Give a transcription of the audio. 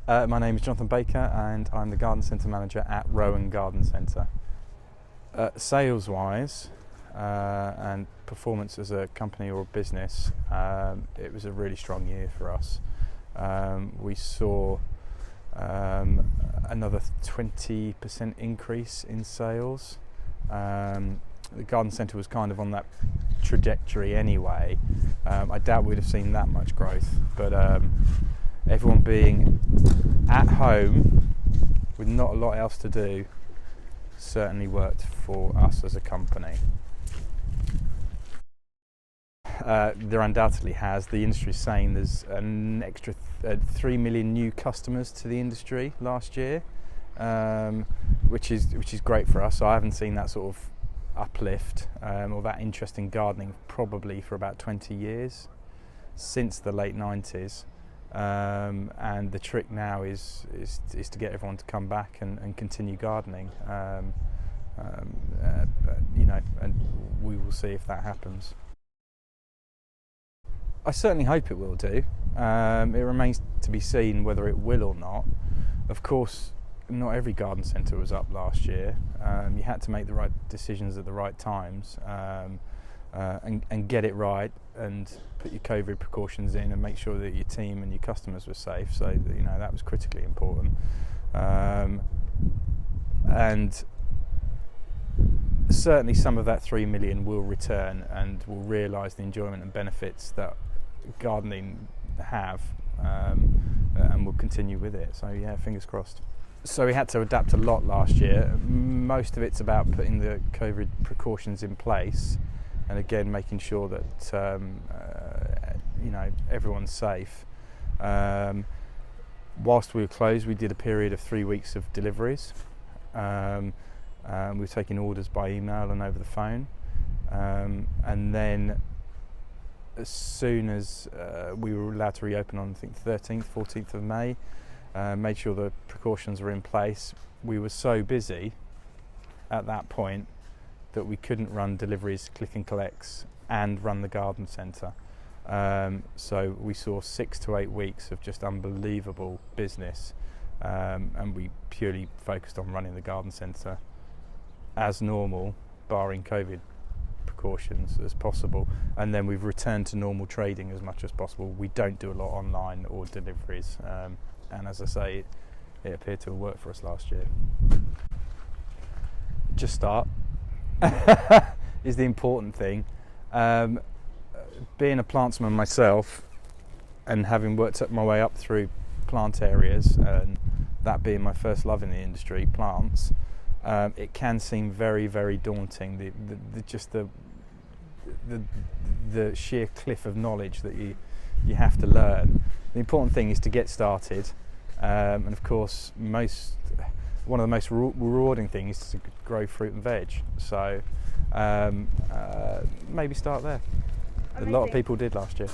My name is Jonathan Baker and I'm the Garden Centre Manager at Rowan Garden Centre. Sales-wise and performance as a company or business, it was a really strong year for us. We saw another 20% increase in sales. The garden centre was kind of on that trajectory anyway. I doubt we'd have seen that much growth, but everyone being at home with not a lot else to do certainly worked for us as a company. There undoubtedly has. The industry is saying there's an extra 3 million new customers to the industry last year, which is great for us. So I haven't seen that sort of uplift or that interest in gardening probably for about 20 years, since the late 90s. And the trick now is to get everyone to come back and continue gardening. And we will see if that happens. I certainly hope it will do. It remains to be seen whether it will or not. Of course, not every garden centre was up last year. You had to make the right decisions at the right times and get it right, and put your COVID precautions in and make sure that your team and your customers were safe. So that was critically important. And certainly some of that 3 million will return and will realise the enjoyment and benefits that gardening have, and will continue with it. So yeah, fingers crossed. So we had to adapt a lot last year. Most of it's about putting the COVID precautions in place, and again making sure that everyone's safe. Whilst we were closed, we did a period of 3 weeks of deliveries. We were taking orders by email and over the phone, and then as soon as we were allowed to reopen on, I think, 13th, 14th of May, made sure the precautions were in place. We were so busy at that point that we couldn't run deliveries, click and collects, and run the garden centre. So we saw 6 to 8 weeks of just unbelievable business, and we purely focused on running the garden centre as normal, barring COVID precautions as possible, and then we've returned to normal trading as much as possible. We don't do a lot online or deliveries, and as I say, it appeared to have worked for us last year. Just start is the important thing. Being a plantsman myself and having worked up my way up through plant areas, and that being my first love in the industry, plants, it can seem very, very daunting. The sheer cliff of knowledge that you have to learn. The important thing is to get started, and of course one of the most rewarding things is to grow fruit and veg. So maybe start there. Amazing. A lot of people did last year.